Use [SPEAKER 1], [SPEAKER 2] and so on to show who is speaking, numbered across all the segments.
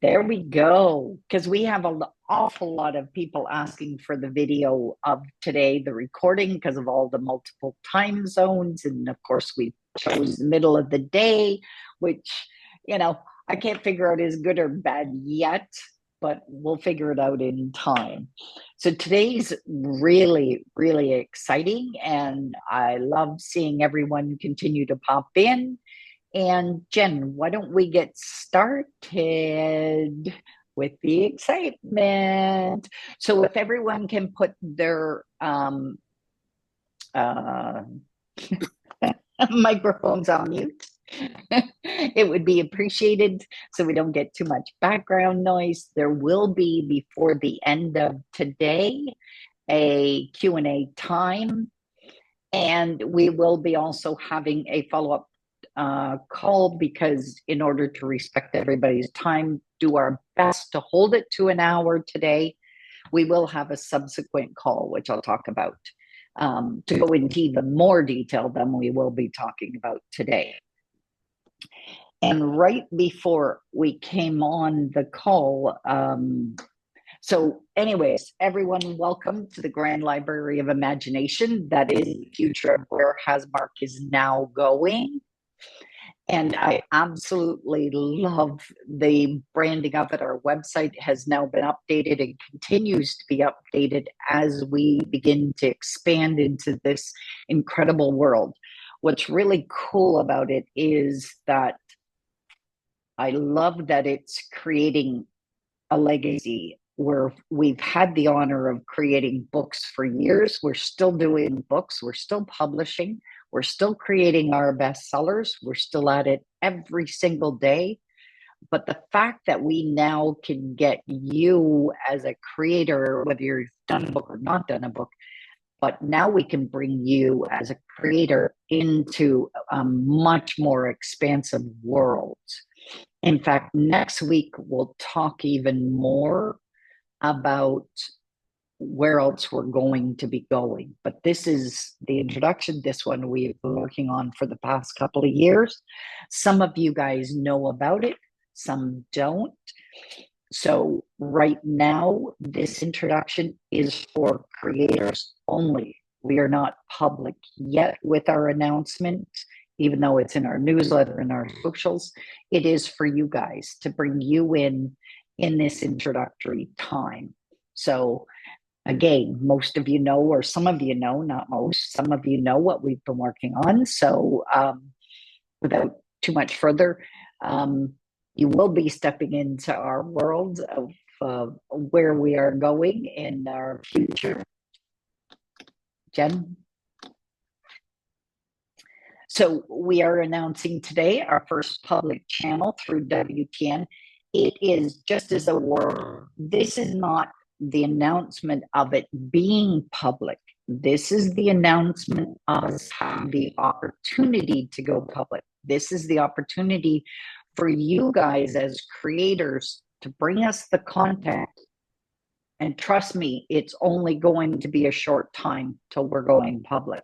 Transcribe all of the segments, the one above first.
[SPEAKER 1] There we go. Because we have an awful lot of people asking for the video of today, the recording, because of all the multiple time zones. And of course, we chose the middle of the day, which, I can't figure out is good or bad yet, but we'll figure it out in time. So today's really, really exciting. And I love seeing everyone continue to pop in. And Jen, why don't we get started with the excitement? So if everyone can put their uh, microphones on mute, it would be appreciated so we don't get too much background noise. There will be, before the end of today, a Q&A time. And we will be also having a follow-up call, because in order to respect everybody's time, do our best to hold it to an hour today. We will have a subsequent call, which I'll talk about, to go into even more detail than we will be talking about today. And right before we came on the call, so anyways, everyone, welcome to the Grand Library of Imagination. That is the future of where Hasmark is now going. And I absolutely love the branding of it. Our website has now been updated and continues to be updated as we begin to expand into this incredible world. What's really cool about it is that I love that it's creating a legacy where we've had the honor of creating books for years. We're still doing books. We're still publishing. We're still creating our bestsellers. We're still at it every single day. But the fact that we now can get you as a creator, whether you've done a book or not done a book, but now we can bring you as a creator into a much more expansive world. In fact, next week, we'll talk even more about where else we're going to be going. But this is the introduction. This one we've been working on for the past couple of years. Some of you guys know about it, some don't. So right now, this introduction is for creators only. We are not public yet with our announcement, even though it's in our newsletter and our socials. It is for you guys to bring you in this introductory time. So again, most of you know, or some of you know, not most, some of you know what we've been working on. So without too much further, you will be stepping into our world of where we are going in our future. Jen? So we are announcing today our first public channel through WTN. It is just as a word. This is not the announcement of it being public. This is the announcement of us having the opportunity to go public. This is the opportunity for you guys as creators to bring us the content. And trust me, it's only going to be a short time till we're going public.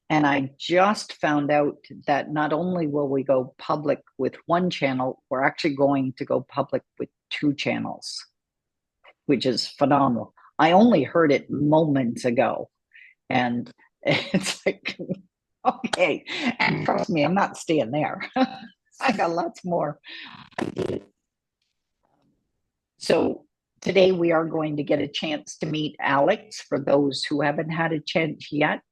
[SPEAKER 1] And I just found out that not only will we go public with one channel, we're actually going to go public with 2 channels, which is phenomenal. I only heard it moments ago. And it's like, okay. And trust me, I'm not staying there. I got lots more. So today we are going to get a chance to meet Alex. For those who haven't had a chance yet,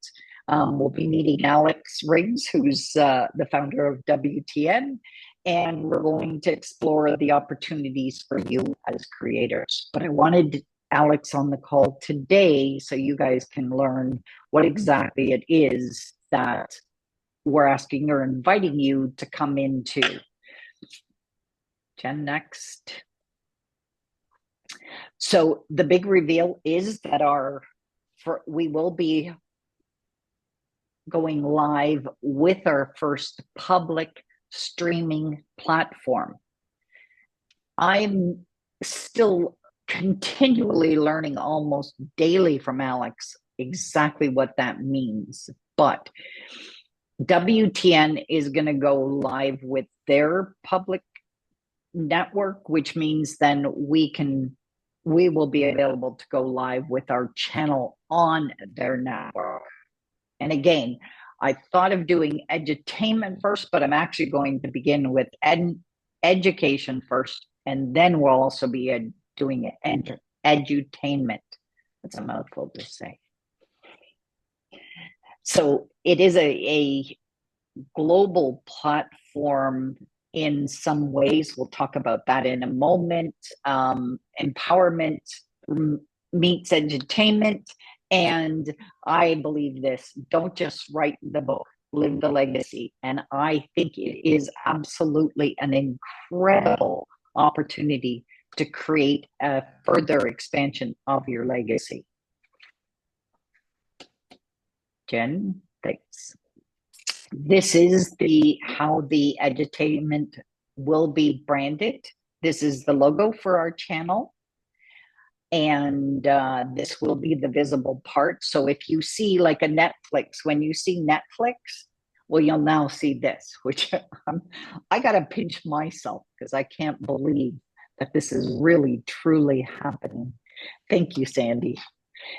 [SPEAKER 1] we'll be meeting Alex Riggs, who's the founder of WTN, and we're going to explore the opportunities for you as creators. But I wanted Alex on the call today so you guys can learn what exactly it is that we're asking or inviting you to come into. Jen, next. So the big reveal is that we will be going live with our first public streaming platform. I'm still continually learning almost daily from Alex exactly what that means, but WTN is going to go live with their public network, which means then we will be available to go live with our channel on their network. And again, I thought of doing edutainment first, but I'm actually going to begin with education first, and then we'll also be doing edutainment. That's a mouthful to say. So it is a global platform in some ways. We'll talk about that in a moment. Empowerment meets edutainment. And I believe this, don't just write the book, live the legacy. And I think it is absolutely an incredible opportunity to create a further expansion of your legacy. Jen, thanks. This is how the edutainment will be branded. This is the logo for our channel. And this will be the visible part. So if you see like a Netflix, when you see Netflix, well, you'll now see this, which I got to pinch myself because I can't believe that this is really, truly happening. Thank you, Sandy.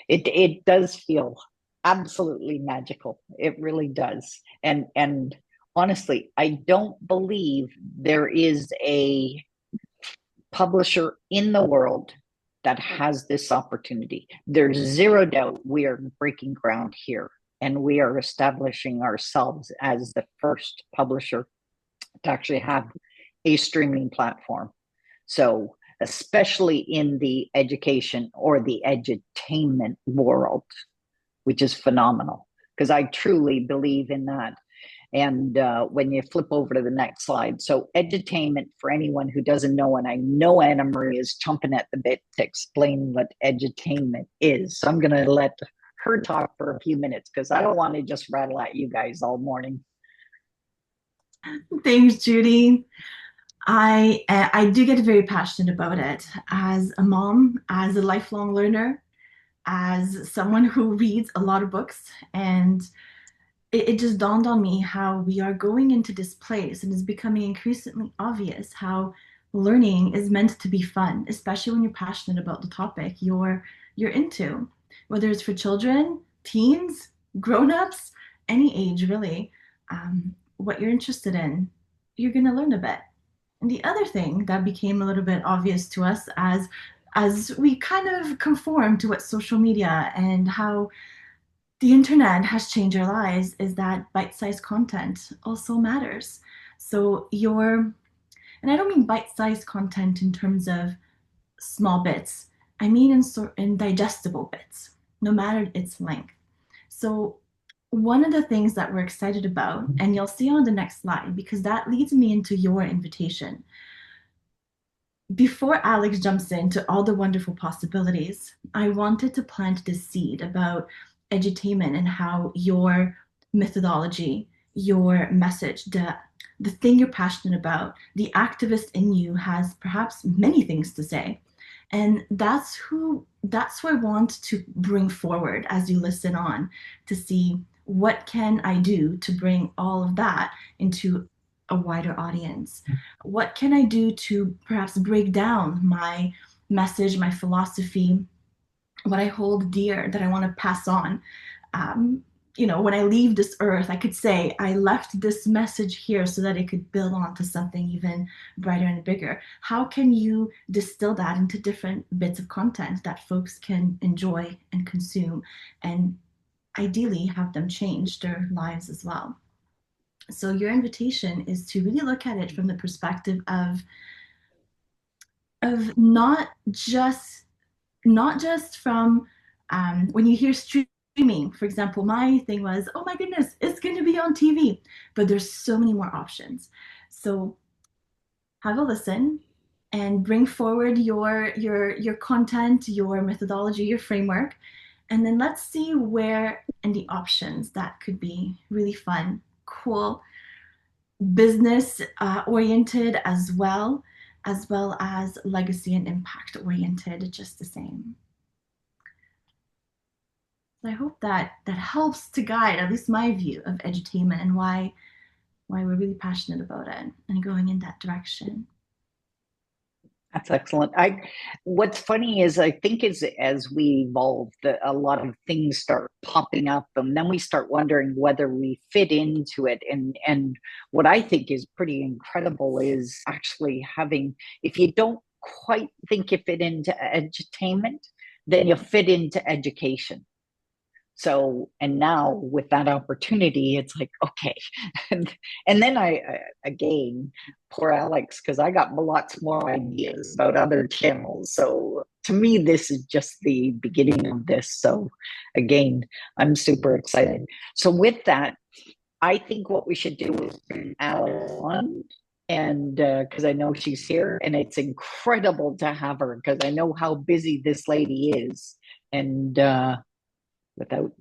[SPEAKER 1] It does feel absolutely magical. It really does. And honestly, I don't believe there is a publisher in the world that has this opportunity. There's zero doubt we are breaking ground here, and we are establishing ourselves as the first publisher to actually have a streaming platform. So especially in the education or the edutainment world, which is phenomenal, because I truly believe in that. And when you flip over to the next slide, so edutainment, for anyone who doesn't know, and I know Anna Marie is chomping at the bit to explain what edutainment is. So I'm going to let her talk for a few minutes because I don't want to just rattle at you guys all morning.
[SPEAKER 2] Thanks, Judy. I do get very passionate about it as a mom, as a lifelong learner, as someone who reads a lot of books, and it just dawned on me how we are going into this place and it's becoming increasingly obvious how learning is meant to be fun, especially when you're passionate about the topic you're into, whether it's for children, teens, grown-ups, any age really. What you're interested in, you're going to learn a bit. And the other thing that became a little bit obvious to us as we kind of conform to what social media and how the internet has changed our lives is that bite-sized content also matters. So and I don't mean bite-sized content in terms of small bits. I mean in digestible bits, no matter its length. So one of the things that we're excited about, and you'll see on the next slide, because that leads me into your invitation. Before Alex jumps into all the wonderful possibilities, I wanted to plant this seed about edutainment and how your methodology, your message, the thing you're passionate about, the activist in you has perhaps many things to say. And that's who I want to bring forward as you listen on to see what can I do to bring all of that into a wider audience. What can I do to perhaps break down my message, my philosophy, what I hold dear that I want to pass on? Um, when I leave this earth, I could say I left this message here so that it could build on to something even brighter and bigger. How can you distill that into different bits of content that folks can enjoy and consume, and ideally have them change their lives as well? So your invitation is to really look at it from the perspective of not just from when you hear streaming, for example. My thing was, oh my goodness, it's going to be on TV, but there's so many more options. So have a listen and bring forward your content, your methodology, your framework, and then let's see where and the options that could be really fun, cool, business oriented as well as legacy and impact oriented, just the same. So I hope that helps to guide at least my view of edutainment and why we're really passionate about it and going in that direction.
[SPEAKER 1] That's excellent. What's funny is I think as we evolve, a lot of things start popping up, and then we start wondering whether we fit into it. And what I think is pretty incredible is actually having, if you don't quite think you fit into edutainment, then you fit into education. So, and now with that opportunity, it's like, okay. And, and then again, poor Alex, because I got lots more ideas about other channels. So to me, this is just the beginning of this. So again, I'm super excited. So with that, I think what we should do is bring Alex on. And because I know she's here, and it's incredible to have her because I know how busy this lady is. And without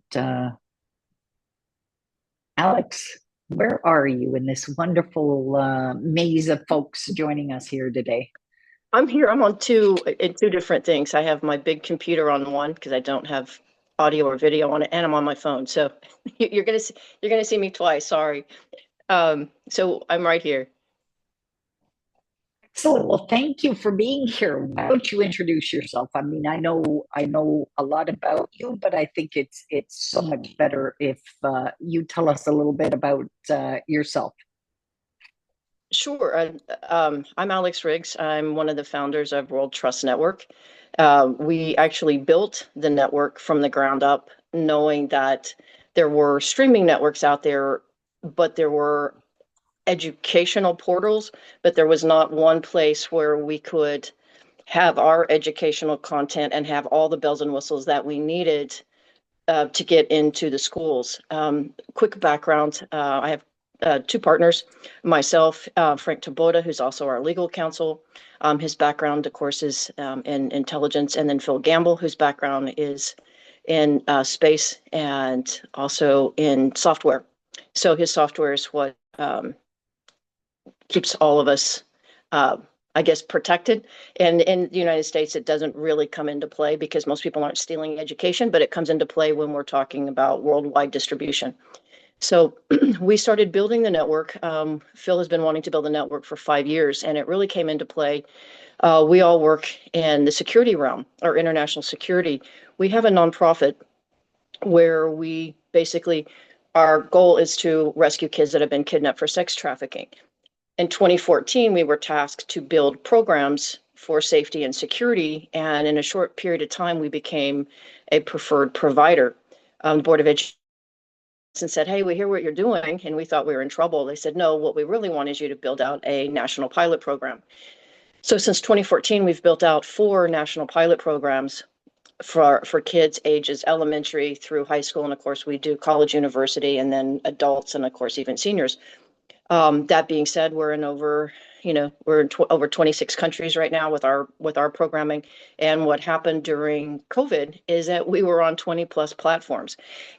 [SPEAKER 1] Alex, where are you in this wonderful maze of folks joining us here today?
[SPEAKER 3] I'm here. I'm on two different things. I have my big computer on one because I don't have audio or video on it, and I'm on my phone. So you're gonna see me twice. Sorry. So I'm right here.
[SPEAKER 1] Excellent. Well, thank you for being here. Why don't you introduce yourself? I mean, I know a lot about you, but I think it's so much better if you tell us a little bit about yourself.
[SPEAKER 3] Sure. I'm Alex Riggs. I'm one of the founders of World Trust Network. We actually built the network from the ground up, knowing that there were streaming networks out there, but there were educational portals, but there was not one place where we could have our educational content and have all the bells and whistles that we needed to get into the schools. Quick background, I have two partners, myself, Frank Taboda, who's also our legal counsel. His background, of course, is in intelligence, and then Phil Gamble, whose background is in space and also in software. So his software is what keeps all of us, I guess, protected. And in the United States, it doesn't really come into play because most people aren't stealing education, but it comes into play when we're talking about worldwide distribution. So we started building the network. Phil has been wanting to build a network for 5 years, and it really came into play. We all work in the security realm or international security. We have a nonprofit where we basically, our goal is to rescue kids that have been kidnapped for sex trafficking. In 2014, we were tasked to build programs for safety and security, and in a short period of time, we became a preferred provider. The Board of Education said, "Hey, we hear what you're doing," and we thought we were in trouble. They said, "No, what we really want is you to build out a national pilot program." So since 2014, we've built out 4 national pilot programs for kids ages elementary through high school, and of course, we do college, university, and then adults, and of course, even seniors. That being said, we're in over, we're in over 26 countries right now with our programming. And what happened during COVID is that we were on 20 plus platforms,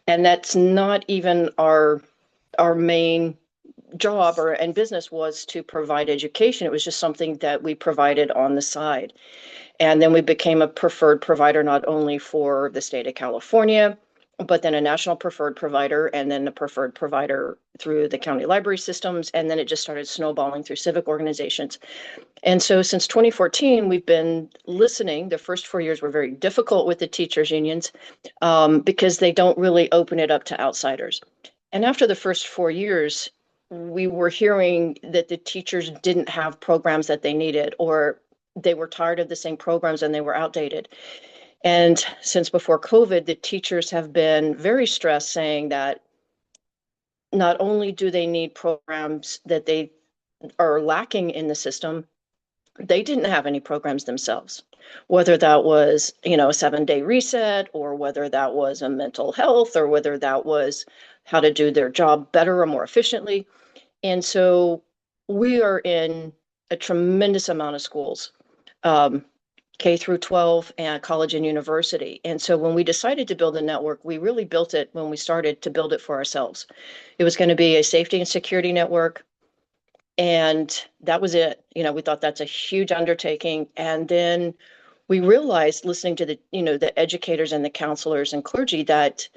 [SPEAKER 3] and that's not even our main job or and business was to provide education. It was just something that we provided on the side. And then we became a preferred provider not only for the state of California, but then a national preferred provider, and then a preferred provider through the county library systems. And then it just started snowballing through civic organizations. And so since 2014, we've been listening. The first 4 years were very difficult with the teachers' unions because they don't really open it up to outsiders. And after the first 4 years, we were hearing that the teachers didn't have programs that they needed, or they were tired of the same programs and they were outdated. And since before COVID, the teachers have been very stressed, saying that not only do they need programs that they are lacking in the system, they didn't have any programs themselves, whether that was, a 7-day reset, or whether that was a mental health, or whether that was how to do their job better or more efficiently. And so we are in a tremendous amount of schools. K through 12 and college and university. And so when we decided to build a network, we really built it when we started to build it for ourselves. It was going to be a safety and security network. And that was it. We thought that's a huge undertaking. And then we realized, listening to the educators and the counselors and clergy, that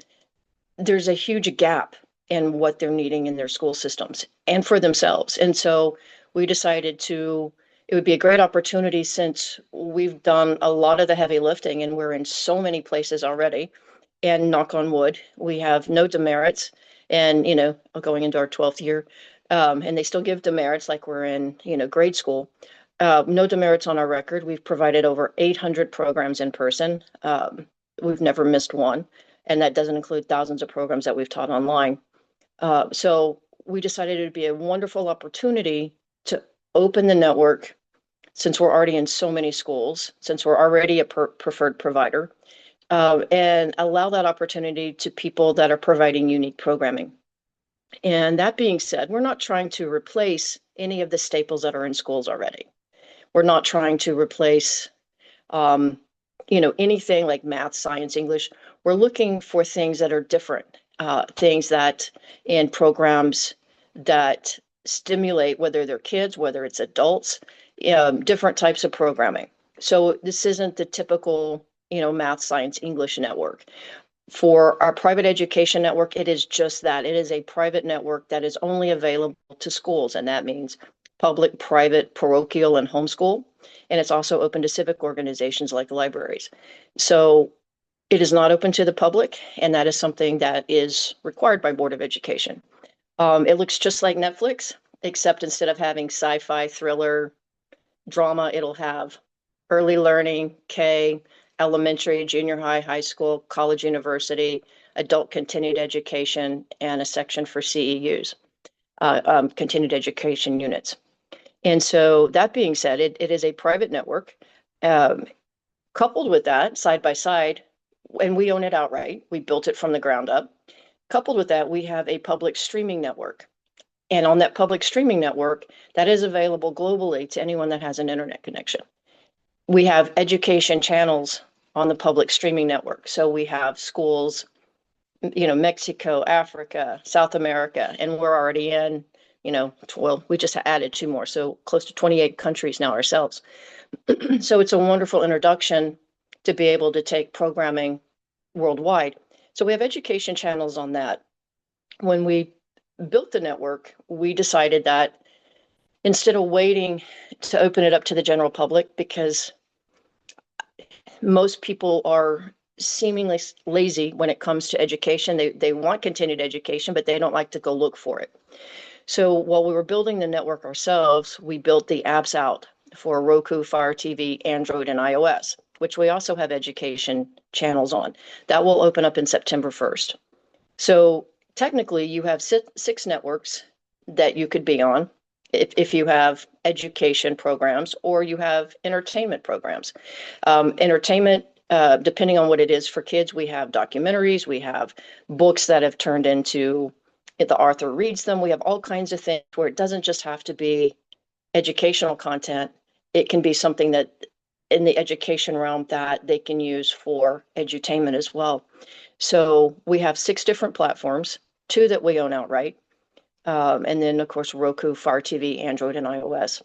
[SPEAKER 3] there's a huge gap in what they're needing in their school systems and for themselves. And so we decided to it would be a great opportunity since we've done a lot of the heavy lifting and we're in so many places already. And knock on wood, we have no demerits. And, going into our 12th year, and they still give demerits like we're in, grade school. No demerits on our record. We've provided over 800 programs in person. We've never missed one. And that doesn't include thousands of programs that we've taught online. So we decided it would be a wonderful opportunity to open the network since we're already in so many schools, since we're already a preferred provider, and allow that opportunity to people that are providing unique programming. And that being said, we're not trying to replace any of the staples that are in schools already. We're not trying to replace, anything like math, science, English. We're looking for things that are different, things that in programs that stimulate, whether they're kids, whether it's adults, different types of programming. So this isn't the typical, math, science, English network. For our private education network, it is just that. It is a private network that is only available to schools, and that means public, private, parochial, and homeschool. And it's also open to civic organizations like libraries. So it is not open to the public, and that is something that is required by Board of Education. It looks just like Netflix, except instead of having sci-fi, thriller, drama, it'll have early learning, K, elementary, junior high, high school, college, university, adult continued education, and a section for CEUs, continued education units. And so that being said, it is a private network. Coupled with that, side by side, and we own it outright. We built it from the ground up. Coupled with that, we have a public streaming network. And on that public streaming network, that is available globally to anyone that has an internet connection. We have education channels on the public streaming network. So we have schools, Mexico, Africa, South America, and we're already in, we just added 2 more. So close to 28 countries now ourselves. So it's a wonderful introduction to be able to take programming worldwide. So we have education channels on that. When we built the network, we decided that instead of waiting to open it up to the general public, because most people are seemingly lazy when it comes to education. They want continued education, but they don't like to go look for it. So while we were building the network ourselves, we built the apps out for Roku, Fire TV, Android, and iOS, which we also have education channels on. That will open up in September 1st. So technically, you have 6 networks that you could be on if you have education programs or you have entertainment programs. Entertainment, depending on what it is for kids, we have documentaries, we have books that have turned into, the author reads them. We have all kinds of things where it doesn't just have to be educational content. It can be something that in the education realm that they can use for edutainment as well. So we have 6 different platforms, 2 that we own outright. And then, of course, Roku, Fire TV, Android, and iOS.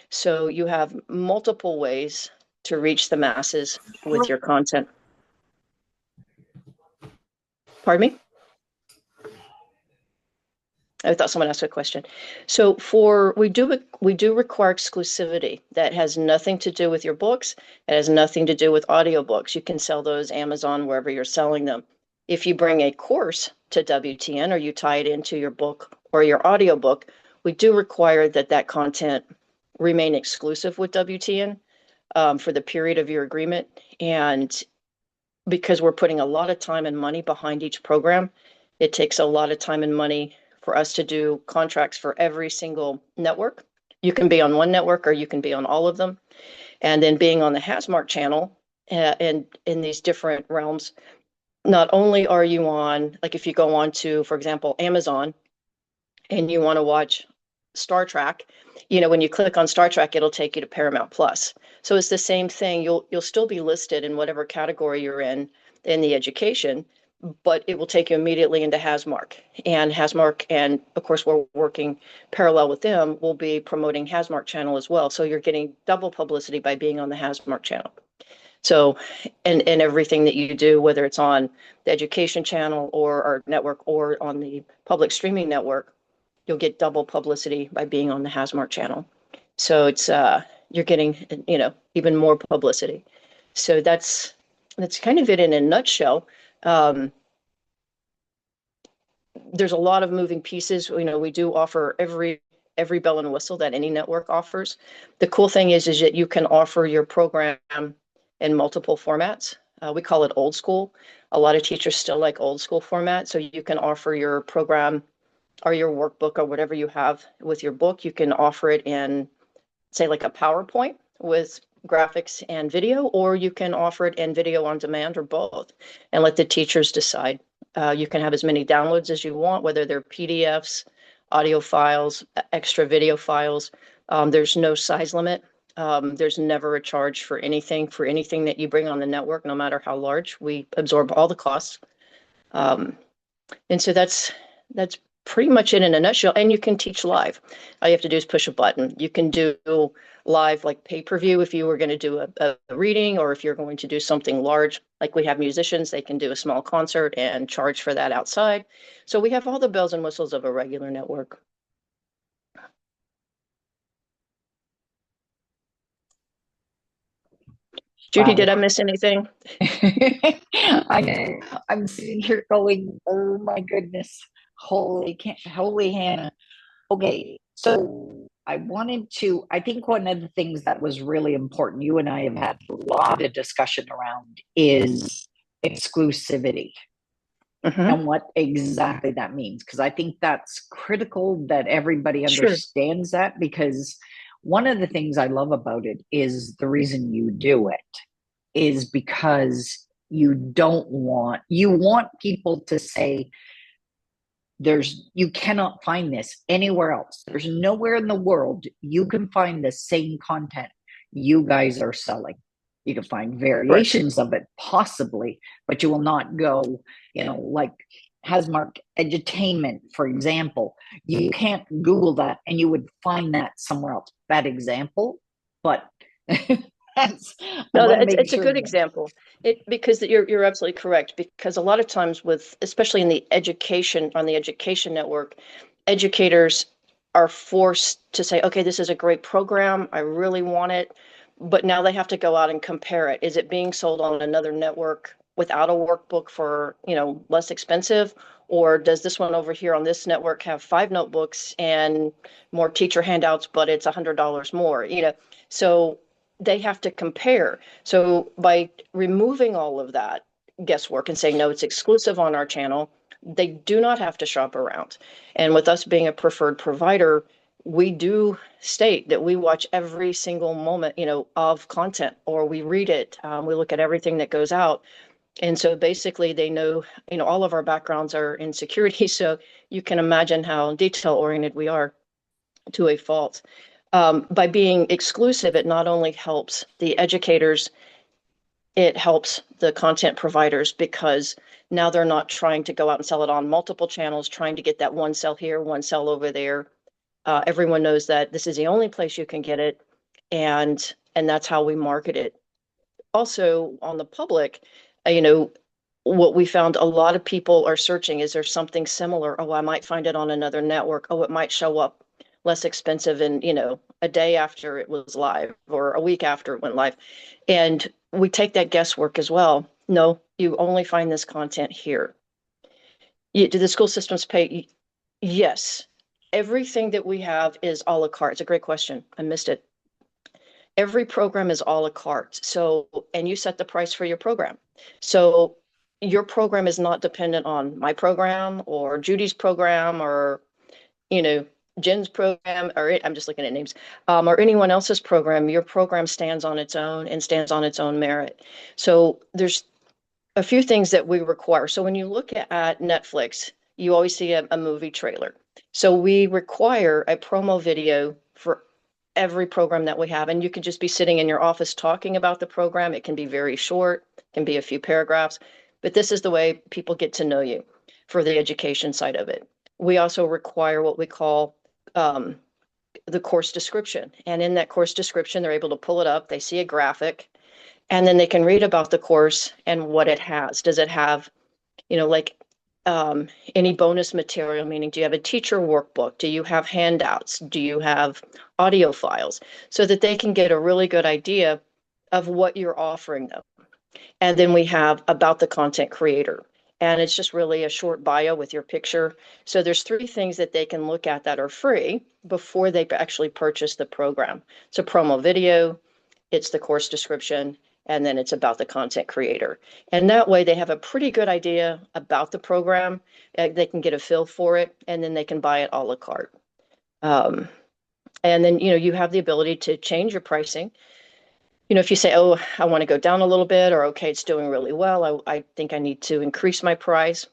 [SPEAKER 3] So you have multiple ways to reach the masses with your content. Pardon me? I thought someone asked a question. So we do require exclusivity. That has nothing to do with your books. It has nothing to do with audiobooks. You can sell those Amazon, wherever you're selling them. If you bring a course to WTN or you tie it into your book or your audiobook, we do require that content remain exclusive with WTN for the period of your agreement. And because we're putting a lot of time and money behind each program, it takes a lot of time and money for us to do contracts for every single network. You can be on one network or you can be on all of them. And then being on the Hasmark channel and in these different realms, not only are you on, like if you go on to, for example, Amazon and you want to watch Star Trek, when you click on Star Trek, it'll take you to Paramount Plus. So it's the same thing. You'll still be listed in whatever category you're in the education, but it will take you immediately into Hasmark. And Hasmark, and of course, we're working parallel with them, we'll be promoting Hasmark channel as well. So you're getting double publicity by being on the Hasmark channel. So, and everything that you do, whether it's on the education channel or our network or on the public streaming network, you'll get double publicity by being on the Hasmark channel. So it's you're getting, even more publicity. So that's kind of it in a nutshell. There's a lot of moving pieces. We do offer every bell and whistle that any network offers. The cool thing is that you can offer your program in multiple formats. We call it old school. A lot of teachers still like old school format. So you can offer your program or your workbook or whatever you have with your book. You can offer it in, say, like a PowerPoint with graphics and video, or you can offer it in video on demand or both and let the teachers decide. You can have as many downloads as you want, whether they're PDFs, audio files, extra video files. There's no size limit. There's never a charge for anything that you bring on the network, no matter how large. We absorb all the costs. And so that's pretty much it in a nutshell. And you can teach live. All you have to do is push a button. You can do live, like pay-per-view, if you were going to do a reading, or if you're going to do something large, like we have musicians, they can do a small concert and charge for that outside. So we have all the bells and whistles of a regular network. Judy,
[SPEAKER 1] Wow.
[SPEAKER 3] did I miss anything?
[SPEAKER 1] I'm sitting here going, oh my goodness, holy Hannah. Okay, so I think one of the things that was really important, you and I have had a lot of discussion around, is exclusivity and what exactly that means. Because I think that's critical that everybody
[SPEAKER 3] Sure.
[SPEAKER 1] understands that, because one of the things I love about it is the reason you do it is because you want people to say, you cannot find this anywhere else. There's nowhere in the world you can find the same content you guys are selling. You can find variations of it possibly, but you will not go, like Hasmark Edutainment, for example. You can't Google that and you would find that somewhere else. Bad example, but
[SPEAKER 3] no, it's a good example. Because you're absolutely correct. Because a lot of times especially on the education network, educators are forced to say, okay, this is a great program, I really want it, but now they have to go out and compare it. Is it being sold on another network without a workbook for, less expensive? Or does this one over here on this network have 5 notebooks and more teacher handouts, but it's $100 more? So they have to compare. So by removing all of that guesswork and saying, no, it's exclusive on our channel, they do not have to shop around. And with us being a preferred provider, we do state that we watch every single moment, of content, or we read it. We look at everything that goes out. And so basically they know, all of our backgrounds are in security. So you can imagine how detail oriented we are to a fault. By being exclusive, it not only helps the educators, it helps the content providers, because now they're not trying to go out and sell it on multiple channels, trying to get that one sell here, one sell over there. Everyone knows that this is the only place you can get it, and that's how we market it. Also, on the public, what we found, a lot of people are searching, is there something similar? Oh, I might find it on another network. Oh, it might show up less expensive in, a day after it was live or a week after it went live. And we take that guesswork as well. No, you only find this content here. Do the school systems pay? Yes. Everything that we have is a la carte. It's a great question. I missed it. Every program is a la carte. So, and you set the price for your program. So your program is not dependent on my program or Judy's program or, Jen's program, or I'm just looking at names, or anyone else's program. Your program stands on its own and stands on its own merit. So there's a few things that we require. So when you look at Netflix, you always see a movie trailer. So we require a promo video for every program that we have. And you could just be sitting in your office talking about the program. It can be very short, it can be a few paragraphs, but this is the way people get to know you for the education side of it. We also require what we call the course description. And in that course description, they're able to pull it up, they see a graphic, and then they can read about the course and what it has. Does it have, like any bonus material, meaning do you have a teacher workbook? Do you have handouts? Do you have audio files? So that they can get a really good idea of what you're offering them. And then we have about the content creator. And it's just really a short bio with your picture. So there's 3 things that they can look at that are free before they actually purchase the program. So promo video, it's the course description, and then it's about the content creator. And that way they have a pretty good idea about the program. They can get a feel for it, and then they can buy it a la carte. And then, you have the ability to change your pricing. If you say, oh, I want to go down a little bit, or okay, it's doing really well, I think I need to increase my price.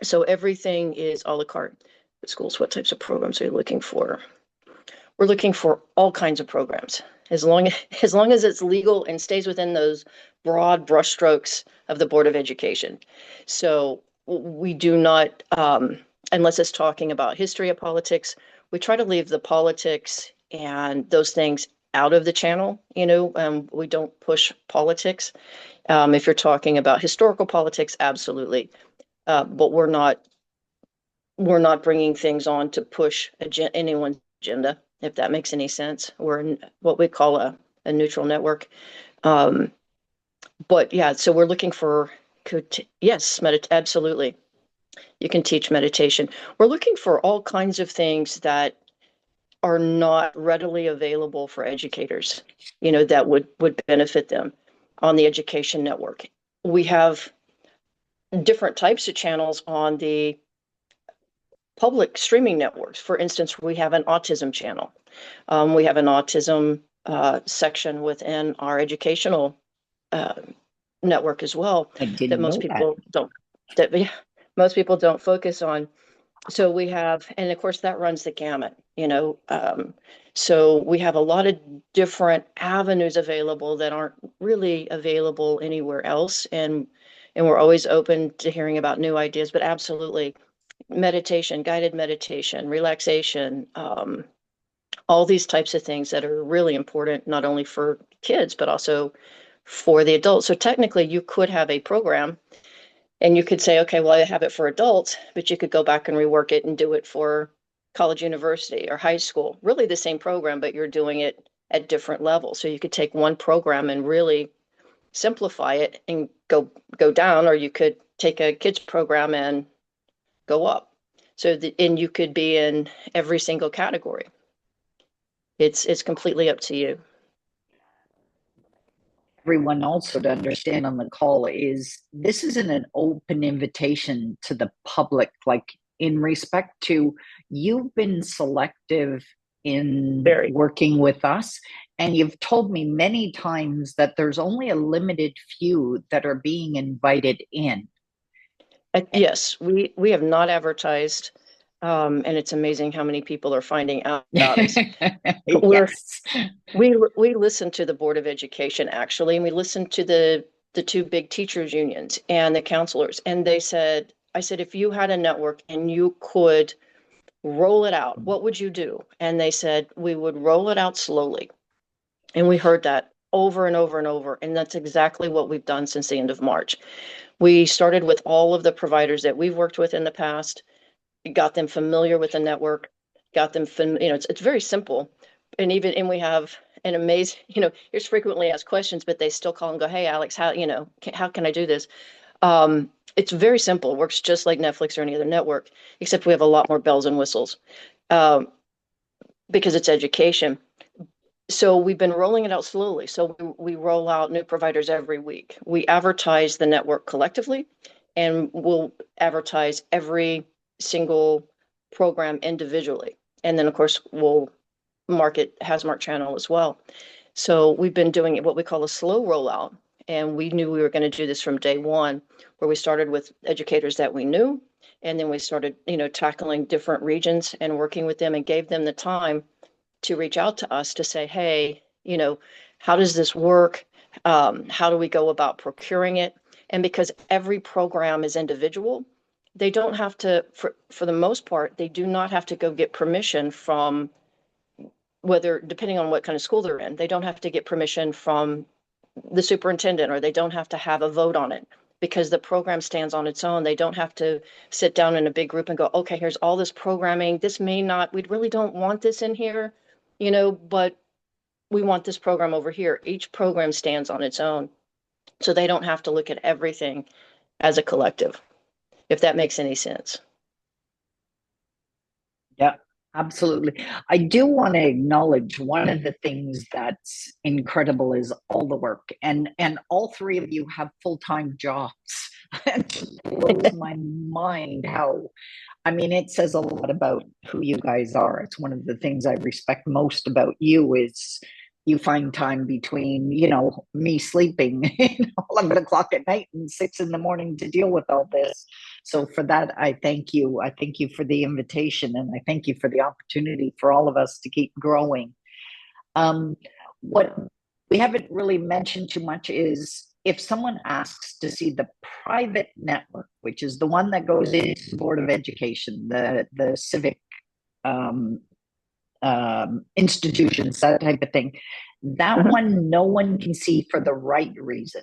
[SPEAKER 3] So everything is a la carte. Schools, what types of programs are you looking for? We're looking for all kinds of programs, as long as it's legal and stays within those broad brushstrokes of the Board of Education. So we do not, unless it's talking about history of politics, we try to leave the politics and those things out of the channel. We don't push politics. If you're talking about historical politics, absolutely. But we're not bringing things on to push anyone's agenda, if that makes any sense. We're in what we call a neutral network. But yeah, so we're looking for, yes, absolutely. You can teach meditation. We're looking for all kinds of things that are not readily available for educators, that would benefit them on the education network. We have different types of channels on the public streaming networks. For instance, we have an autism channel. We have an autism section within our educational network as well that most people don't focus on. So we have, and of course that runs the gamut, so we have a lot of different avenues available that aren't really available anywhere else. And we're always open to hearing about new ideas, but absolutely meditation, guided meditation, relaxation, all these types of things that are really important, not only for kids, but also for the adults. So technically you could have a program and you could say, okay, well, I have it for adults, but you could go back and rework it and do it for college, university, or high school. Really the same program, but you're doing it at different levels. So you could take one program and really simplify it and go down, or you could take a kids program and go up. So and you could be in every single category. It's completely up to you.
[SPEAKER 1] Everyone also to understand on the call is this isn't an open invitation to the public, like in respect to you've been selective in working with us, and you've told me many times that there's only a limited few that are being invited in.
[SPEAKER 3] Yes, we have not advertised, and it's amazing how many people are finding out about us.
[SPEAKER 1] Yes.
[SPEAKER 3] We listen to the Board of Education, actually, and we listen to the 2 big teachers unions and the counselors. And I said, if you had a network and you could roll it out, what would you do? And they said, we would roll it out slowly. And we heard that over and over and over. And that's exactly what we've done since the end of March. We started with all of the providers that we've worked with in the past, got them familiar with the network, got them, it's very simple. And we have an amazing, here's frequently asked questions, but they still call and go, hey, Alex, how can I do this? It's very simple. It works just like Netflix or any other network, except we have a lot more bells and whistles because it's education. So we've been rolling it out slowly. So we roll out new providers every week. We advertise the network collectively, and we'll advertise every single program individually. And then, of course, we'll market Hasmark Channel as well. So we've been doing what we call a slow rollout. And we knew we were going to do this from day one, where we started with educators that we knew. And then we started, tackling different regions and working with them and gave them the time to reach out to us to say, hey, how does this work? How do we go about procuring it? And because every program is individual, they don't have to, for the most part, they do not have to go get permission from depending on what kind of school they're in, they don't have to get permission from the superintendent, or they don't have to have a vote on it. because the program stands on its own. They don't have to sit down in a big group and go, okay, here's all this programming. This may not, we really don't want this in here, but we want this program over here. Each program stands on its own. So they don't have to look at everything as a collective, if that makes any sense.
[SPEAKER 1] Yeah, absolutely. I do want to acknowledge one of the things that's incredible is all the work, and all three of you have full-time jobs. It blows my mind how, I mean, it says a lot about who you guys are. It's one of the things I respect most about you is you find time between, me sleeping 11 o'clock at night and 6 in the morning to deal with all this. So for that, I thank you. I thank you for the invitation, and I thank you for the opportunity for all of us to keep growing. What we haven't really mentioned too much is if someone asks to see the private network, which is the one that goes into the Board of Education, the civic institutions, that type of thing, that one no one can see for the right reason.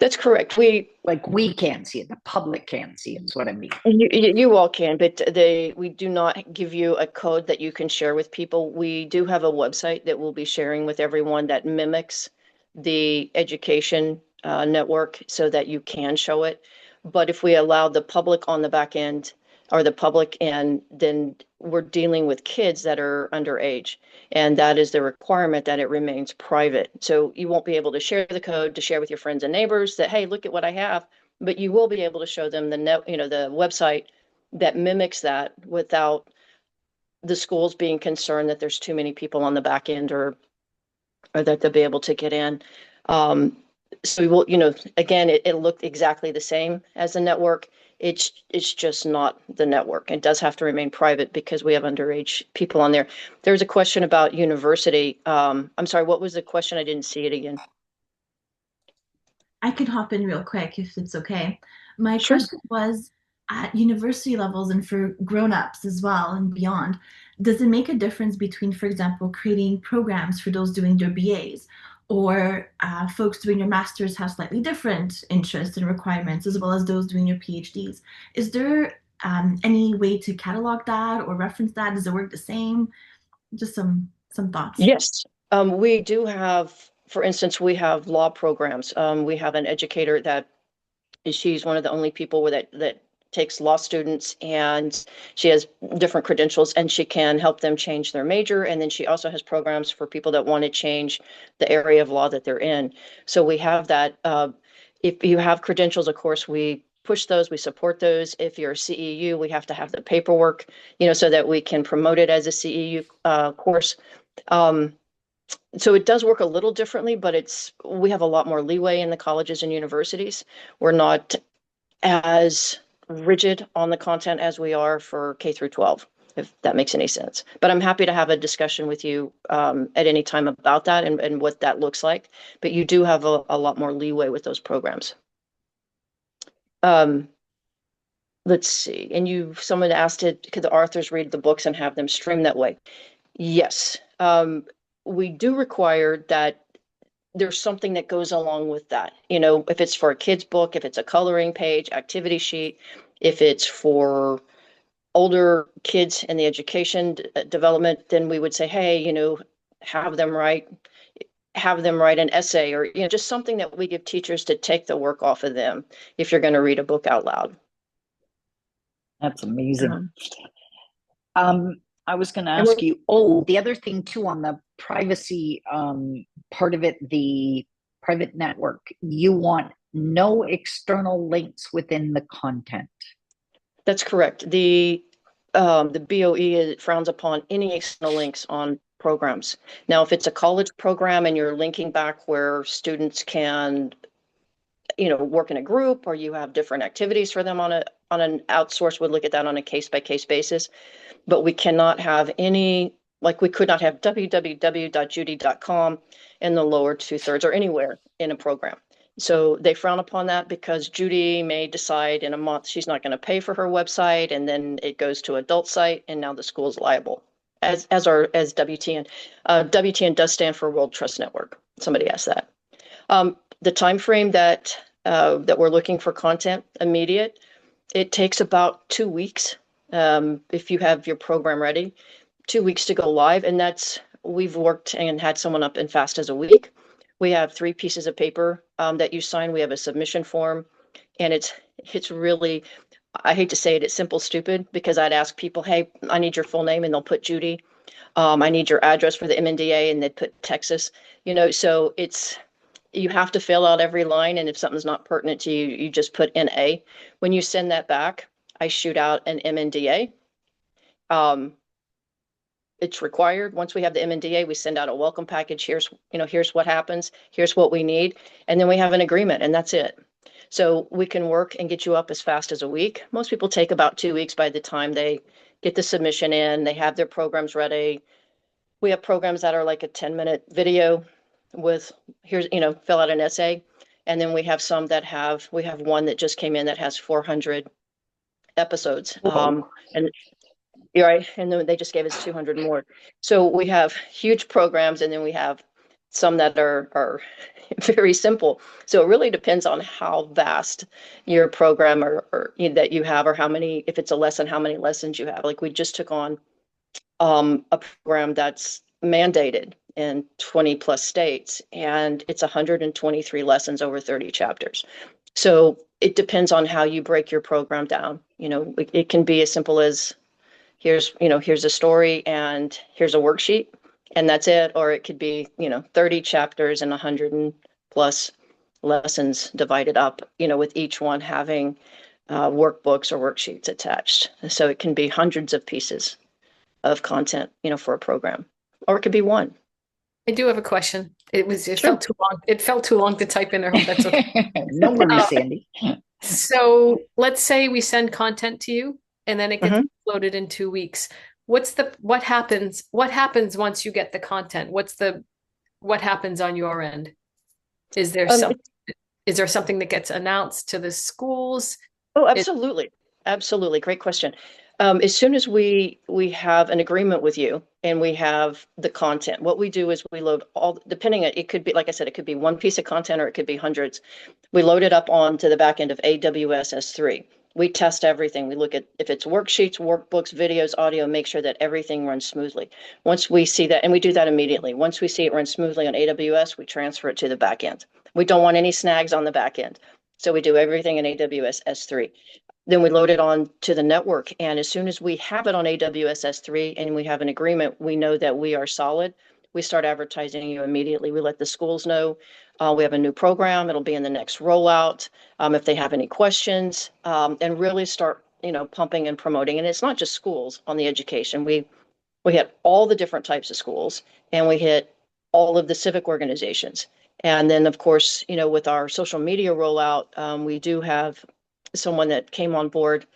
[SPEAKER 3] That's correct. We
[SPEAKER 1] can't see it. The public can't see it, is what I mean.
[SPEAKER 3] You all can, but we do not give you a code that you can share with people. We do have a website that we'll be sharing with everyone that mimics the education network so that you can show it. But if we allow the public on the back end or the public, and then we're dealing with kids that are underage, and that is the requirement that it remains private. So you won't be able to share the code to share with your friends and neighbors that, hey, look at what I have, but you will be able to show them the website that mimics that without the schools being concerned that there's too many people on the back end or that they'll be able to get in. So we will, again, it looked exactly the same as the network. It's just not the network. It does have to remain private because we have underage people on there. There's a question about university. I'm sorry, what was the question? I didn't see it again.
[SPEAKER 2] I could hop in real quick if it's okay. My
[SPEAKER 3] Sure.
[SPEAKER 2] question was, at university levels and for grown-ups as well and beyond, does it make a difference between, for example, creating programs for those doing their BAs or folks doing their masters have slightly different interests and requirements as well as those doing their PhDs? Is there any way to catalog that or reference that? Does it work the same? Just some thoughts.
[SPEAKER 3] Yes, we do have, for instance, we have law programs. We have an educator that she's one of the only people that takes law students, and she has different credentials and she can help them change their major. And then she also has programs for people that want to change the area of law that they're in. So we have that. If you have credentials, of course, we push those, we support those. If you're a CEU, we have to have the paperwork, so that we can promote it as a CEU course. So it does work a little differently, but we have a lot more leeway in the colleges and universities. We're not as rigid on the content as we are for K through 12, if that makes any sense. But I'm happy to have a discussion with you at any time about that and what that looks like. But you do have a lot more leeway with those programs. Let's see. And someone asked could the authors read the books and have them stream that way? Yes. We do require that there's something that goes along with that. If it's for a kid's book, if it's a coloring page, activity sheet, if it's for older kids in the education development, then we would say, hey, have them write an essay or, just something that we give teachers to take the work off of them if you're going to read a book out loud.
[SPEAKER 1] That's amazing. I was going to ask you, the other thing too, on the privacy part of it, the private network, you want no external links within the content.
[SPEAKER 3] That's correct. The BOE frowns upon any external links on programs. Now, if it's a college program and you're linking back where students can, work in a group, or you have different activities for them on an outsource, we'd look at that on a case-by-case basis. But we cannot have we could not have www.judy.com in the lower 2/3 or anywhere in a program. So they frown upon that because Judy may decide in a month she's not going to pay for her website, and then it goes to adult site, and now the school is liable, as WTN. WTN does stand for World Trust Network. Somebody asked that. The time frame that that we're looking for content immediate, it takes about 2 weeks if you have your program ready, 2 weeks to go live. And we've worked and had someone up in fast as a week. We have 3 pieces of paper that you sign. We have a submission form, and it's really, I hate to say it, it's simple, stupid, because I'd ask people, hey, I need your full name, and they'll put Judy. I need your address for the MNDA, and they'd put Texas, so you have to fill out every line. And if something's not pertinent to you, you just put NA. When you send that back, I shoot out an MNDA. It's required. Once we have the MNDA, we send out a welcome package. Here's what happens. Here's what we need. And then we have an agreement, and that's it. So we can work and get you up as fast as a week. Most people take about 2 weeks by the time they get the submission in, they have their programs ready. We have programs that are like a 10-minute video with fill out an essay. And then we have some we have one that just came in that has 400 episodes. And you're right. And then they just gave us 200 more. So we have huge programs, and then we have some that are very simple. So it really depends on how vast your program or that you have, or if it's a lesson, how many lessons you have. Like we just took on a program that's mandated in 20 plus states, and it's 123 lessons over 30 chapters. So it depends on how you break your program down. It can be as simple as here's a story and here's a worksheet, and that's it. Or it could be 30 chapters and 100 plus lessons divided up, with each one having workbooks or worksheets attached. So it can be hundreds of pieces of content, for a program, or it could be one.
[SPEAKER 4] I do have a question. It
[SPEAKER 3] Sure.
[SPEAKER 4] felt too long. It felt too long to type in. I hope that's okay.
[SPEAKER 1] No worries, Sandy.
[SPEAKER 4] So let's say we send content to you, and then it gets
[SPEAKER 3] Mhm.
[SPEAKER 4] uploaded in 2 weeks. What happens once you get the content? What happens on your end? Is there something that gets announced to the schools?
[SPEAKER 3] Oh, absolutely. Absolutely. Great question. As soon as we have an agreement with you and we have the content, what we do is we load it could be, like I said, it could be one piece of content or it could be hundreds. We load it up onto the back end of AWS S3. We test everything. We look at if it's worksheets, workbooks, videos, audio, make sure that everything runs smoothly. Once we see that, and we do that immediately, once we see it run smoothly on AWS, we transfer it to the back end. We don't want any snags on the back end. So we do everything in AWS S3. Then we load it on to the network. And as soon as we have it on AWS S3 and we have an agreement, we know that we are solid. We start advertising you immediately. We let the schools know we have a new program. It'll be in the next rollout. If they have any questions, and really start, pumping and promoting. And it's not just schools on the education. We hit all the different types of schools, and we hit all of the civic organizations. And then, of course, with our social media rollout, we do have someone that came on board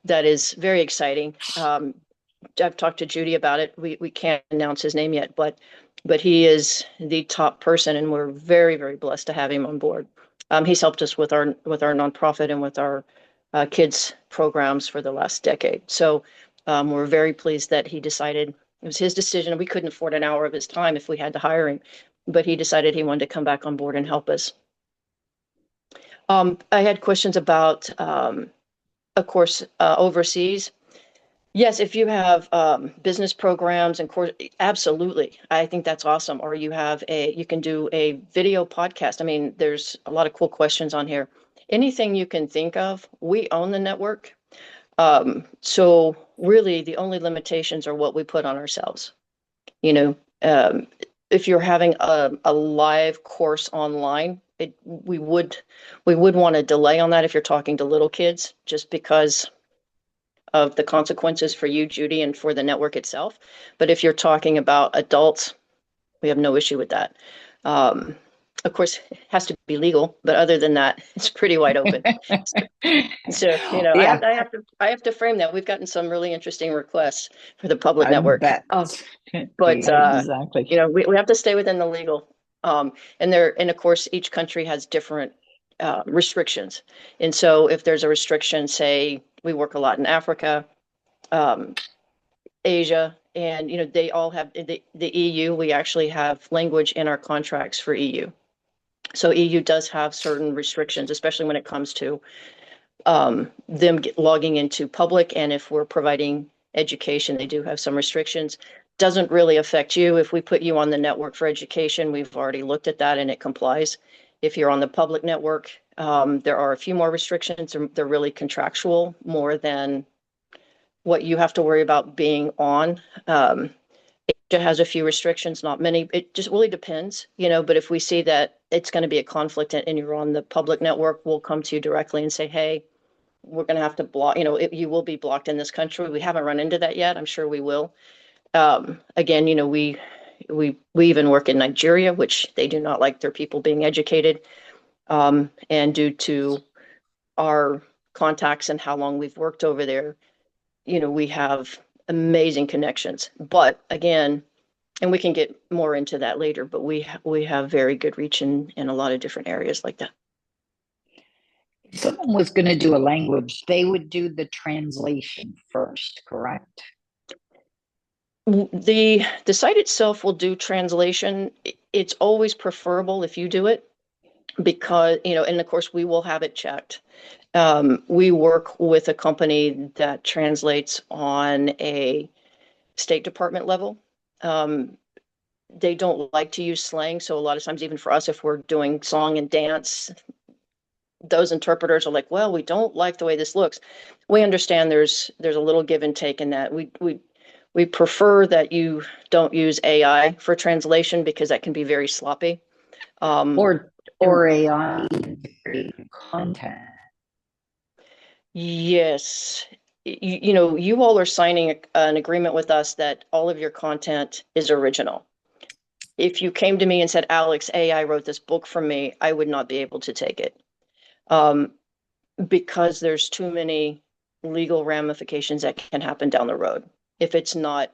[SPEAKER 3] that is very exciting. I've talked to Judy about it. We can't announce his name yet, but he is the top person, and we're very, very blessed to have him on board. He's helped us with our nonprofit and with our kids programs for the last decade. So we're very pleased that he decided, it was his decision. We couldn't afford an hour of his time if we had to hire him, but he decided he wanted to come back on board and help us. I had questions about, of course, overseas. Yes, if you have business programs and course, absolutely. I think that's awesome. Or you can do a video podcast. I mean, there's a lot of cool questions on here. Anything you can think of, we own the network. So really the only limitations are what we put on ourselves. If you're having a live course online, we would want to delay on that if you're talking to little kids, just because of the consequences for you, Judy, and for the network itself. But if you're talking about adults, we have no issue with that. Of course, it has to be legal, but other than that, it's pretty wide open. So
[SPEAKER 1] Yeah.
[SPEAKER 3] I have to frame that. We've gotten some really interesting requests for the public
[SPEAKER 1] I
[SPEAKER 3] network.
[SPEAKER 1] bet.
[SPEAKER 3] But
[SPEAKER 1] Yeah, exactly.
[SPEAKER 3] we have to stay within the legal. And of course, each country has different restrictions. And so if there's a restriction, say we work a lot in Africa, Asia, and they all have the EU. We actually have language in our contracts for EU. So EU does have certain restrictions, especially when it comes to logging into public. And if we're providing education, they do have some restrictions. Doesn't really affect you. If we put you on the network for education, we've already looked at that and it complies. If you're on the public network, there are a few more restrictions. They're really contractual more than what you have to worry about being on. Asia has a few restrictions, not many. It just really depends, but if we see that it's going to be a conflict and you're on the public network, we'll come to you directly and say, hey, we're going to have to block, you will be blocked in this country. We haven't run into that yet. I'm sure we will. Again, we even work in Nigeria, which they do not like their people being educated. And due to our contacts and how long we've worked over there, we have amazing connections. But again, and we can get more into that later, but we have very good reach in a lot of different areas like that.
[SPEAKER 1] If someone was going to do a language, they would do the translation first, correct?
[SPEAKER 3] The site itself will do translation. It's always preferable if you do it because, and of course we will have it checked. We work with a company that translates on a State Department level. They don't like to use slang. So a lot of times, even for us, if we're doing song and dance, those interpreters are like, well, we don't like the way this looks. We understand there's a little give and take in that. We prefer that you don't use AI for translation because that can be very sloppy.
[SPEAKER 1] Or AI content.
[SPEAKER 3] Yes. You all are signing an agreement with us that all of your content is original. If you came to me and said, Alex, AI wrote this book for me, I would not be able to take it. Because there's too many legal ramifications that can happen down the road if it's not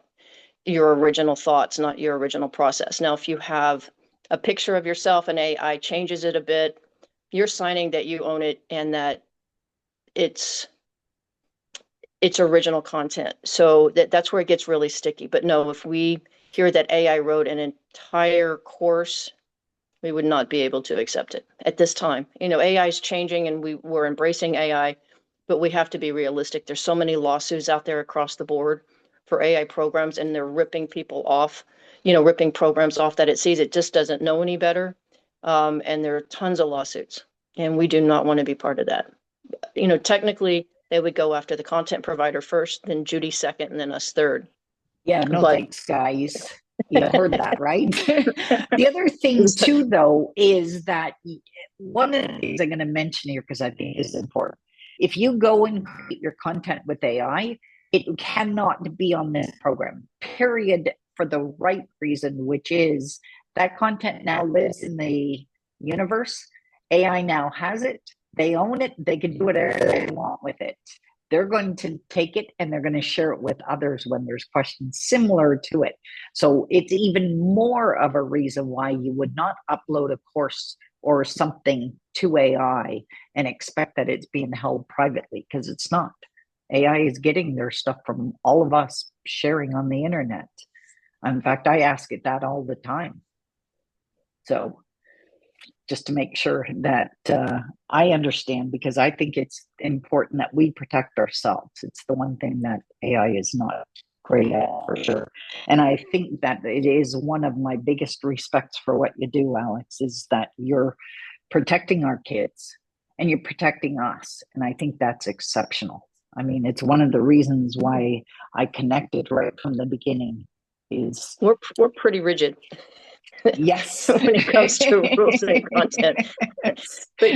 [SPEAKER 3] your original thoughts, not your original process. Now, if you have a picture of yourself and AI changes it a bit, you're signing that you own it and that it's original content. So that's where it gets really sticky. But no, if we hear that AI wrote an entire course, we would not be able to accept it at this time. AI is changing and we're embracing AI, but we have to be realistic. There's so many lawsuits out there across the board for AI programs, and they're ripping people off, ripping programs off that it sees it just doesn't know any better. And there are tons of lawsuits, and we do not want to be part of that. Technically, they would go after the content provider first, then Judy second, and then us third.
[SPEAKER 1] Yeah, no thanks, guys. You've heard that, right? The other thing too, though, is that one of the things I'm going to mention here, because I think is important. If you go and create your content with AI, it cannot be on this program, period, for the right reason, which is that content now lives in the universe. AI now has it. They own it. They can do whatever they want with it. They're going to take it and they're going to share it with others when there's questions similar to it. So it's even more of a reason why you would not upload a course or something to AI and expect that it's being held privately, because it's not. AI is getting their stuff from all of us sharing on the internet. In fact, I ask it that all the time. So just to make sure that I understand, because I think it's important that we protect ourselves. It's the one thing that AI is not great at, for sure. And I think that it is one of my biggest respects for what you do, Alex, is that you're protecting our kids and you're protecting us. And I think that's exceptional. I mean, it's one of the reasons why I connected right from the beginning. Is
[SPEAKER 3] we're pretty rigid.
[SPEAKER 1] Yes.
[SPEAKER 3] When it comes to rules and content. But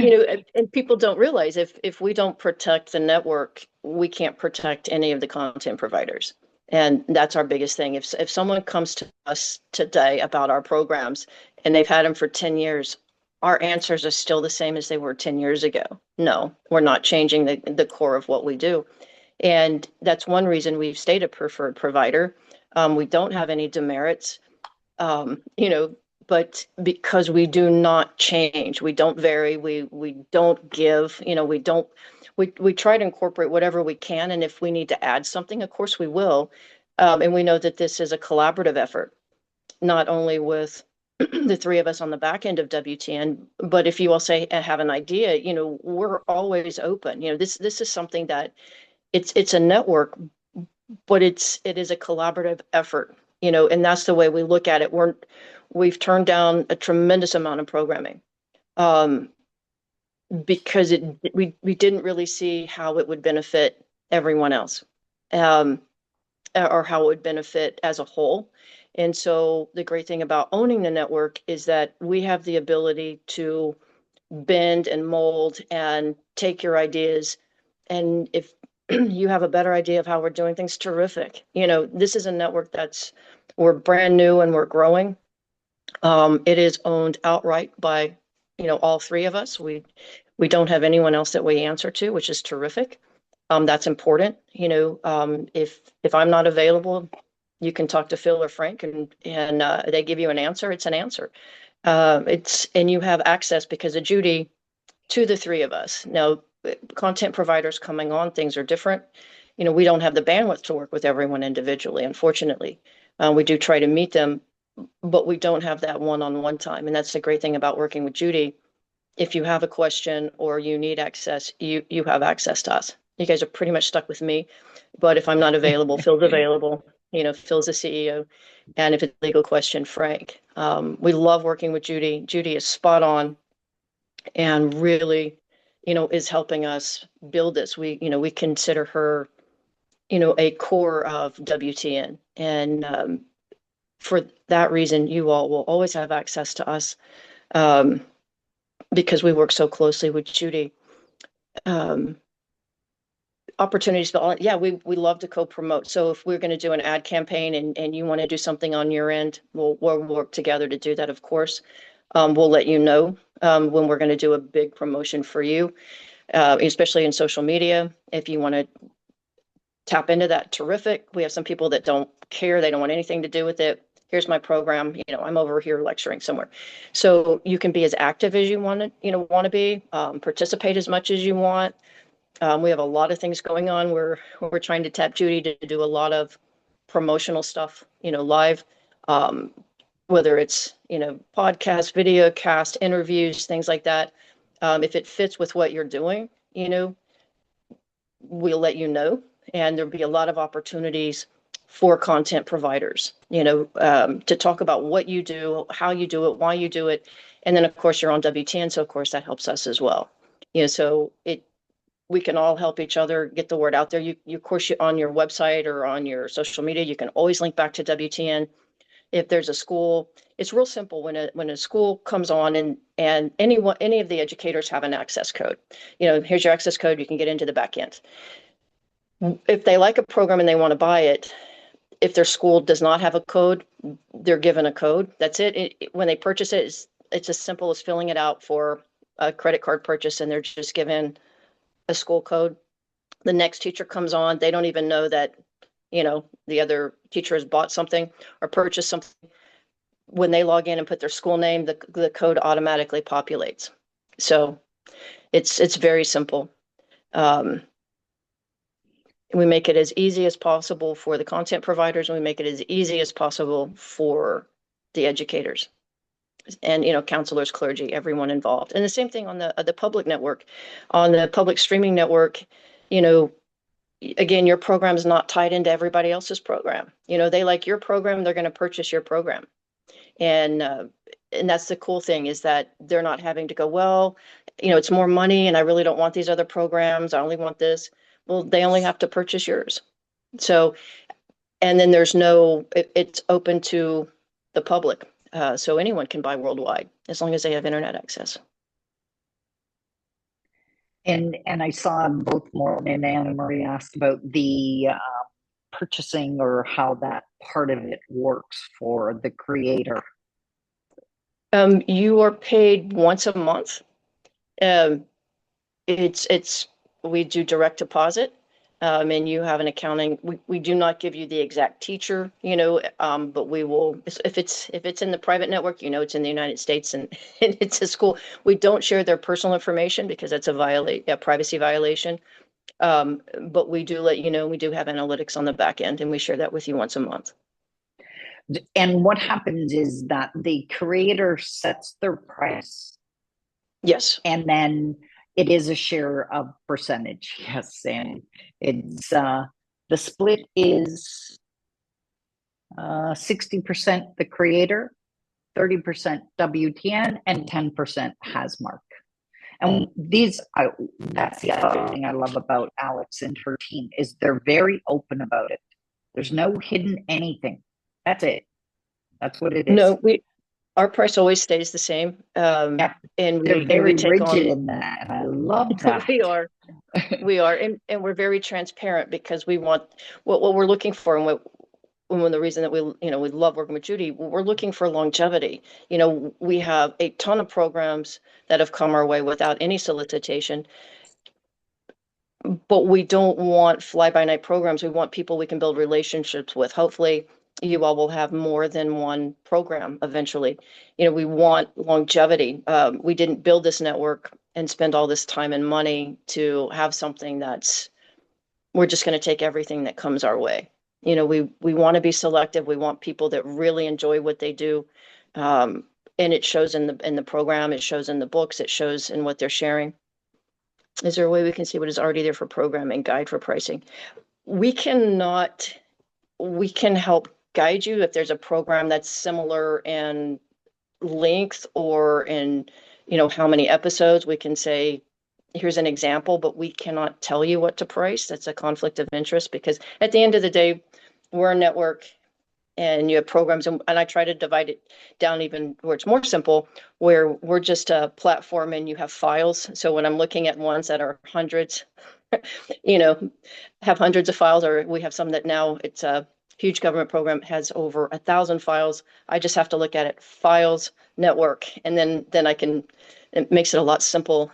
[SPEAKER 3] and people don't realize if we don't protect the network, we can't protect any of the content providers. And that's our biggest thing. If someone comes to us today about our programs and they've had them for 10 years, our answers are still the same as they were 10 years ago. No, we're not changing the core of what we do. And that's one reason we've stayed a preferred provider. We don't have any demerits. But because we do not change, we don't vary, we don't give, we try to incorporate whatever we can. And if we need to add something, of course we will. And we know that this is a collaborative effort, not only with the three of us on the back end of WTN. But if you all say have an idea, we're always open. This is something that it's a network, but it is a collaborative effort, and that's the way we look at it. We've turned down a tremendous amount of programming because we didn't really see how it would benefit everyone else, or how it would benefit as a whole. And so the great thing about owning the network is that we have the ability to bend and mold and take your ideas. And if you have a better idea of how we're doing things, terrific. This is a network we're brand new and we're growing. It is owned outright by, all three of us. We don't have anyone else that we answer to, which is terrific. That's important. If I'm not available, you can talk to Phil or Frank, and they give you an answer. It's an answer. And you have access because of Judy to the three of us. Now, content providers coming on, things are different. We don't have the bandwidth to work with everyone individually, unfortunately. We do try to meet them, but we don't have that one-on-one time. And that's the great thing about working with Judy. If you have a question or you need access, you have access to us. You guys are pretty much stuck with me, but if I'm not available, Phil's available. Phil's the CEO. And if it's a legal question, Frank. We love working with Judy. Judy is spot on and really, is helping us build this. We consider her, a core of WTN. And for that reason, you all will always have access to us because we work so closely with Judy. Opportunities, but yeah, we love to co-promote. So if we're going to do an ad campaign and you want to do something on your end, we'll work together to do that, of course. We'll let you know when we're going to do a big promotion for you, especially in social media. If you want to tap into that, terrific. We have some people that don't care. They don't want anything to do with it. Here's my program. I'm over here lecturing somewhere. So you can be as active as you want to be, participate as much as you want. We have a lot of things going on. We're trying to tap Judy to do a lot of promotional stuff, live, whether it's, podcast, video cast, interviews, things like that. If it fits with what you're doing, we'll let you know. And there'll be a lot of opportunities for content providers, to talk about what you do, how you do it, why you do it. And then, of course, you're on WTN. So, of course, that helps us as well. So we can all help each other get the word out there. You of course, on your website or on your social media, you can always link back to WTN. If there's a school, it's real simple. When a school comes on and any of the educators have an access code, here's your access code, you can get into the back end. If they like a program and they want to buy it, if their school does not have a code, they're given a code. That's it. When they purchase it, it's as simple as filling it out for a credit card purchase, and they're just given a school code. The next teacher comes on, they don't even know that, the other teacher has bought something or purchased something. When they log in and put their school name, the code automatically populates. So it's very simple. We make it as easy as possible for the content providers, and we make it as easy as possible for the educators and, counselors, clergy, everyone involved. And the same thing on the public network. On the public streaming network, again, your program is not tied into everybody else's program. They like your program, they're going to purchase your program. And that's the cool thing, is that they're not having to go, well, it's more money and I really don't want these other programs. I only want this. Well, they only have to purchase yours. So, and then it's open to the public. So anyone can buy worldwide as long as they have internet access.
[SPEAKER 1] And I saw both Lauren and Anna Marie asked about the purchasing, or how that part of it works for the creator.
[SPEAKER 3] You are paid once a month. We do direct deposit, and you have an accounting. We do not give you the exact teacher, but we will, if it's in the private network, it's in the United States and it's a school. We don't share their personal information because that's a privacy violation. But we do let you know. We do have analytics on the back end, and we share that with you once a month.
[SPEAKER 1] And what happens is that the creator sets their price.
[SPEAKER 3] Yes.
[SPEAKER 1] And then it is a share of percentage. Yes. And it's the split is 60% the creator, 30% WTN, and 10% Hasmark. And that's the other thing I love about Alex and her team is they're very open about it. There's no hidden anything. That's it. That's what it is.
[SPEAKER 3] No, our price always stays the same.
[SPEAKER 1] Yeah.
[SPEAKER 3] And
[SPEAKER 1] They're very
[SPEAKER 3] we take
[SPEAKER 1] rigid
[SPEAKER 3] on,
[SPEAKER 1] in that. And I love that.
[SPEAKER 3] we are, and we're very transparent because we want what we're looking for, and when the reason that we love working with Judy, we're looking for longevity. We have a ton of programs that have come our way without any solicitation, but we don't want fly-by-night programs. We want people we can build relationships with. Hopefully you all will have more than one program eventually. We want longevity. We didn't build this network and spend all this time and money to have something we're just going to take everything that comes our way. We want to be selective. We want people that really enjoy what they do. And it shows in the program, it shows in the books, it shows in what they're sharing. Is there a way we can see what is already there for programming, guide for pricing? We can help guide you if there's a program that's similar in length or in, how many episodes. We can say, here's an example, but we cannot tell you what to price. That's a conflict of interest because at the end of the day, we're a network and you have programs, and I try to divide it down even where it's more simple, where we're just a platform and you have files. So when I'm looking at ones that are hundreds, have hundreds of files, or we have some that now it's a huge government program has over 1,000 files. I just have to look at it, files, network, and then it makes it a lot simpler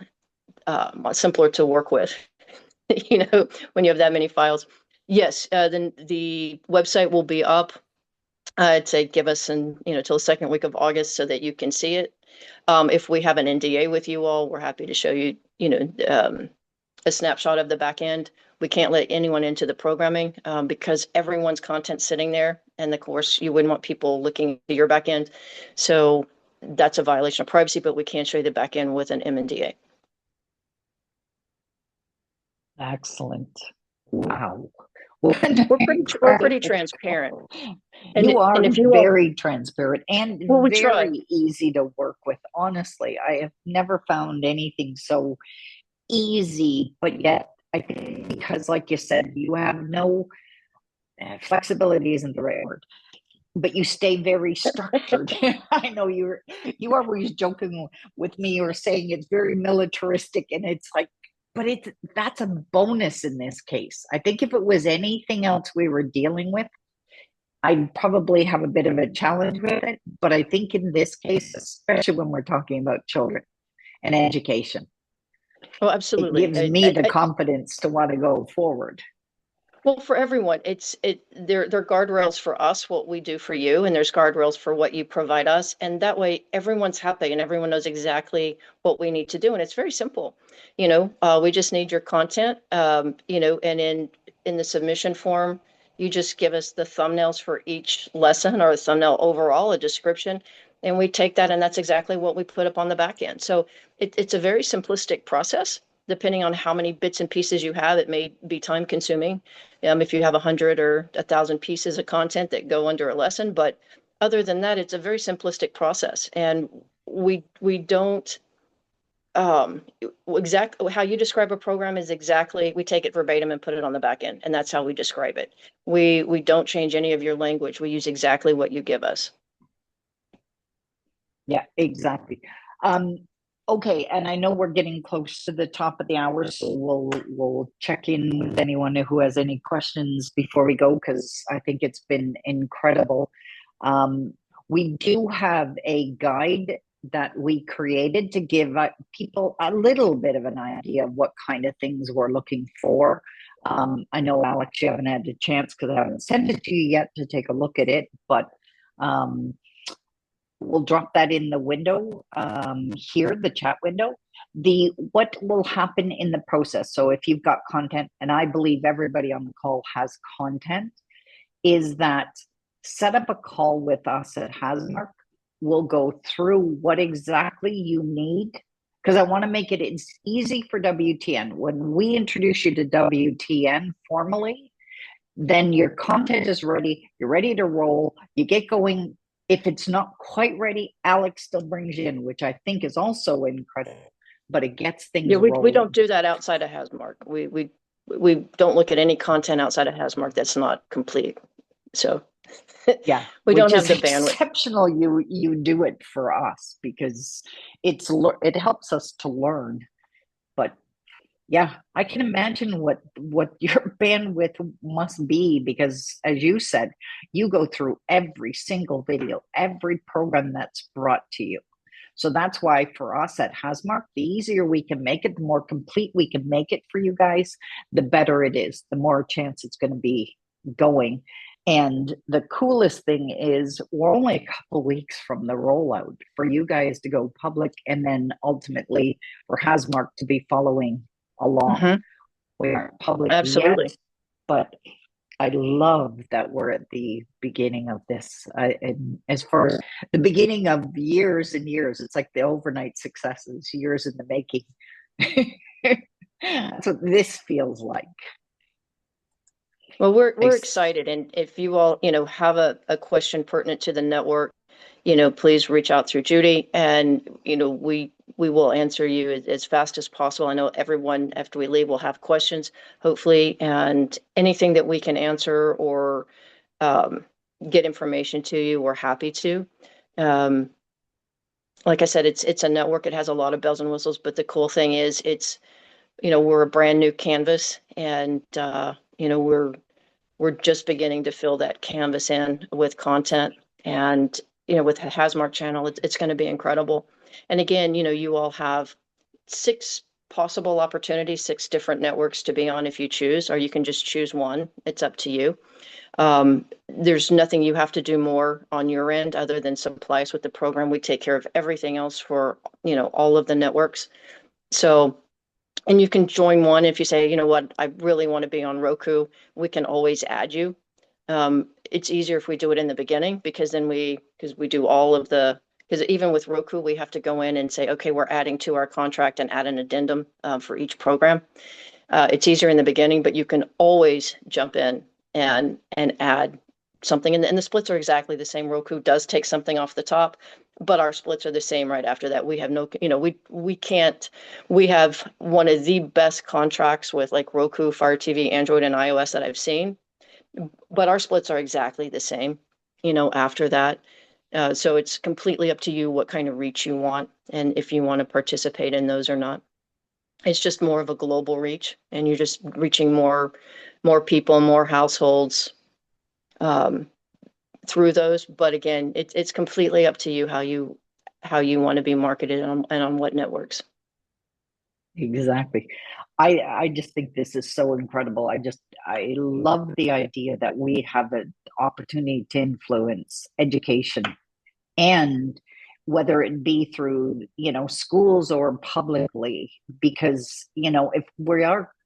[SPEAKER 3] to work with, when you have that many files. Yes, then the website will be up. I'd say give us till the second week of August so that you can see it. If we have an NDA with you all, we're happy to show you, a snapshot of the back end. We can't let anyone into the programming because everyone's content's sitting there. And of course, you wouldn't want people looking at your back end. So that's a violation of privacy, but we can't show you the back end with an MNDA.
[SPEAKER 1] Excellent. Wow.
[SPEAKER 3] We're pretty transparent.
[SPEAKER 1] You are very transparent and very easy to work with. Honestly, I have never found anything so easy, but yet I think because, like you said, you have no flexibility isn't the right word, but you stay very structured. I know you are always joking with me or saying it's very militaristic, and it's like, but that's a bonus in this case. I think if it was anything else we were dealing with, I'd probably have a bit of a challenge with it. But I think in this case, especially when we're talking about children and education,
[SPEAKER 3] oh, absolutely,
[SPEAKER 1] it gives me the confidence to want to go forward.
[SPEAKER 3] Well, for everyone, they're guardrails for us, what we do for you, and there's guardrails for what you provide us. And that way everyone's happy and everyone knows exactly what we need to do. And it's very simple. We just need your content, and in the submission form, you just give us the thumbnails for each lesson or a thumbnail overall, a description, and we take that, and that's exactly what we put up on the back end. So it's a very simplistic process. Depending on how many bits and pieces you have, it may be time consuming. If you have 100 or 1,000 pieces of content that go under a lesson, but other than that, it's a very simplistic process. And we don't, exactly how you describe a program is exactly, we take it verbatim and put it on the back end. And that's how we describe it. We don't change any of your language. We use exactly what you give us.
[SPEAKER 1] Yeah, exactly. Okay, and I know we're getting close to the top of the hour, so we'll check in with anyone who has any questions before we go, because I think it's been incredible. We do have a guide that we created to give people a little bit of an idea of what kind of things we're looking for. I know, Alex, you haven't had a chance because I haven't sent it to you yet to take a look at it, but we'll drop that in the window here, the chat window. What will happen in the process, so if you've got content, and I believe everybody on the call has content, is that set up a call with us at Hasmark. We'll go through what exactly you need, because I want to make it as easy for WTN. When we introduce you to WTN formally, then your content is ready. You're ready to roll. You get going. If it's not quite ready, Alex still brings you in, which I think is also incredible. But it gets things
[SPEAKER 3] Yeah, we
[SPEAKER 1] rolling.
[SPEAKER 3] don't do that outside of Hasmark. We don't look at any content outside of Hasmark that's not complete. So
[SPEAKER 1] yeah,
[SPEAKER 3] we don't have
[SPEAKER 1] is
[SPEAKER 3] the bandwidth.
[SPEAKER 1] Exceptional. You do it for us because it helps us to learn. But yeah, I can imagine what your bandwidth must be, because as you said, you go through every single video, every program that's brought to you. So that's why for us at Hasmark, the easier we can make it, the more complete we can make it for you guys, the better it is, the more chance it's going to be going. And the coolest thing is we're only a couple of weeks from the rollout for you guys to go public, and then ultimately for Hasmark to be following along.
[SPEAKER 3] Mm-hmm.
[SPEAKER 1] We aren't public
[SPEAKER 3] Absolutely.
[SPEAKER 1] yet, but I love that we're at the beginning of this. And as far as the beginning of years and years, it's like the overnight successes, years in the making. That's what this feels like.
[SPEAKER 3] Well, we're excited, and if you all have a question pertinent to the network, please reach out through Judy, and we will answer you as fast as possible. I know everyone after we leave will have questions, hopefully, and anything that we can answer or get information to you, we're happy to. Like I said, it's a network. It has a lot of bells and whistles, but the cool thing is we're a brand new canvas, and we're just beginning to fill that canvas in with content. And with the Hasmark channel, it's going to be incredible. And again, you all have 6 possible opportunities, 6 different networks to be on if you choose, or you can just choose one. It's up to you. There's nothing you have to do more on your end other than supply us with the program. We take care of everything else for all of the networks. So, and you can join one if you say, you know what, I really want to be on Roku. We can always add you. It's easier if we do it in the beginning, because then we do all of because even with Roku, we have to go in and say, okay, we're adding to our contract and add an addendum for each program. It's easier in the beginning, but you can always jump in and add something. And the splits are exactly the same. Roku does take something off the top, but our splits are the same right after that. We have no, we have one of the best contracts with like Roku, Fire TV, Android, and iOS that I've seen, but our splits are exactly the same, after that. So it's completely up to you what kind of reach you want, and if you want to participate in those or not. It's just more of a global reach, and you're just reaching more people, more households through those. But again, it's completely up to you how you want to be marketed and on what networks.
[SPEAKER 1] Exactly. I just think this is so incredible. I love the idea that we have an opportunity to influence education, and whether it be through schools or publicly, because if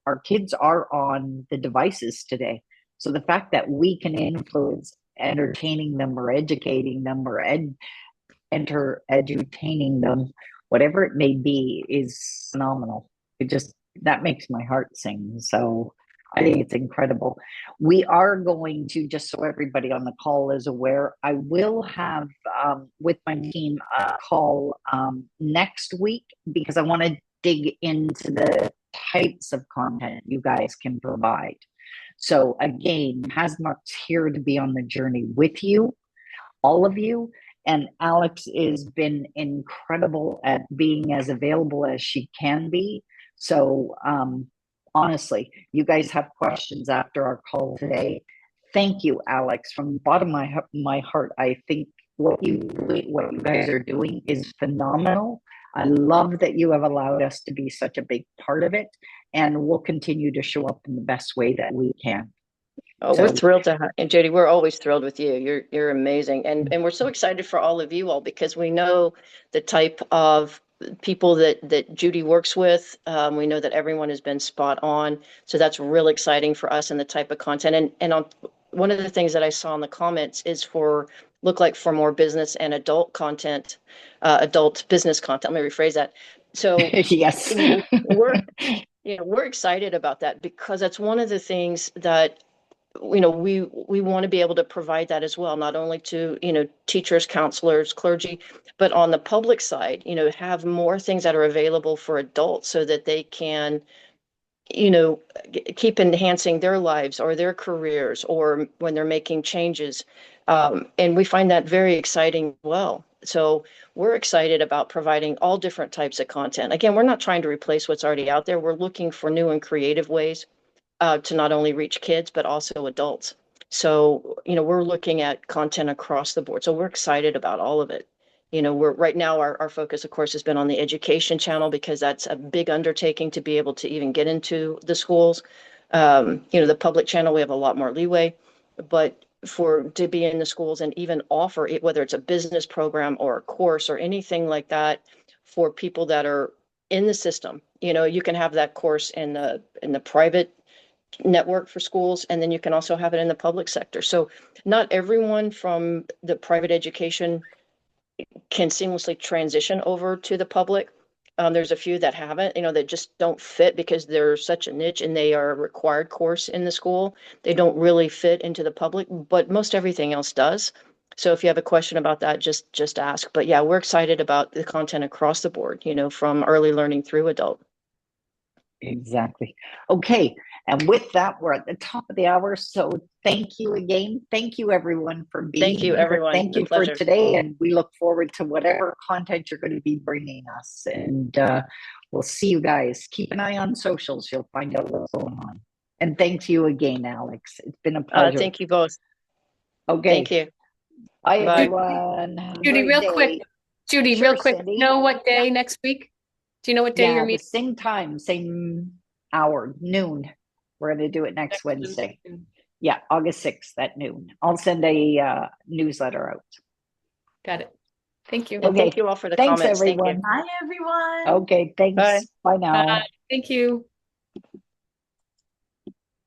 [SPEAKER 1] our kids are on the devices today, so the fact that we can influence entertaining them or educating them or edutaining them, whatever it may be, is phenomenal. That makes my heart sing. So I think it's incredible. We are going to, just so everybody on the call is aware, I will have with my team a call next week, because I want to dig into the types of content you guys can provide. So again, Hasmark's here to be on the journey with you, all of you. And Alex has been incredible at being as available as she can be. So honestly, you guys have questions after our call today. Thank you, Alex. From the bottom of my heart, I think what you guys are doing is phenomenal. I love that you have allowed us to be such a big part of it, and we'll continue to show up in the best way that we can.
[SPEAKER 3] Oh, we're thrilled to have, and Jody, we're always thrilled with you. You're amazing. And we're so excited for all of you all, because we know the type of people that Judy works with. We know that everyone has been spot on. So that's real exciting for us, and the type of content. And one of the things that I saw in the comments is look like for more business and adult content, adult business content. Let me rephrase that. So
[SPEAKER 1] Yes.
[SPEAKER 3] we're excited about that because that's one of the things that we want to be able to provide that as well, not only to teachers, counselors, clergy, but on the public side, have more things that are available for adults so that they can keep enhancing their lives or their careers or when they're making changes. And we find that very exciting as well. So we're excited about providing all different types of content. Again, we're not trying to replace what's already out there. We're looking for new and creative ways to not only reach kids, but also adults. So, we're looking at content across the board. So we're excited about all of it. We're right now, our focus, of course, has been on the education channel because that's a big undertaking to be able to even get into the schools. The public channel, we have a lot more leeway, but to be in the schools and even offer it, whether it's a business program or a course or anything like that for people that are in the system, you can have that course in the private network for schools, and then you can also have it in the public sector. So not everyone from the private education can seamlessly transition over to the public. There's a few that haven't, that just don't fit because they're such a niche and they are a required course in the school. They don't really fit into the public, but most everything else does. So if you have a question about that, just ask. But yeah, we're excited about the content across the board, from early learning through adult.
[SPEAKER 1] Exactly. Okay. And with that, we're at the top of the hour. So thank you again. Thank you, everyone, for being
[SPEAKER 3] Thank you,
[SPEAKER 1] here.
[SPEAKER 3] everyone.
[SPEAKER 1] Thank you for today. And we look forward to whatever content you're going to be bringing us. And we'll see you guys. Keep an eye on socials. You'll find out what's going on. And thank you again, Alex. It's been a pleasure.
[SPEAKER 3] Thank you both.
[SPEAKER 1] Okay.
[SPEAKER 3] Thank you.
[SPEAKER 1] Bye,
[SPEAKER 3] Bye.
[SPEAKER 1] everyone. Have a
[SPEAKER 4] Judy,
[SPEAKER 1] great
[SPEAKER 4] real
[SPEAKER 1] day.
[SPEAKER 4] quick. Judy,
[SPEAKER 1] Sure,
[SPEAKER 4] real quick.
[SPEAKER 1] Cindy.
[SPEAKER 4] Know what day next week? Do you know what day you're
[SPEAKER 1] The
[SPEAKER 4] meeting?
[SPEAKER 1] same time, same hour, noon. We're going to do it next Wednesday. Yeah, August 6th at noon. I'll send a newsletter out.
[SPEAKER 4] Got it. Thank you.
[SPEAKER 3] And thank you all for the
[SPEAKER 1] Thanks,
[SPEAKER 3] comments.
[SPEAKER 1] everyone.
[SPEAKER 3] Thank you.
[SPEAKER 2] Bye, everyone.
[SPEAKER 1] Okay, thanks.
[SPEAKER 3] Bye.
[SPEAKER 1] Bye now.
[SPEAKER 4] Thank you.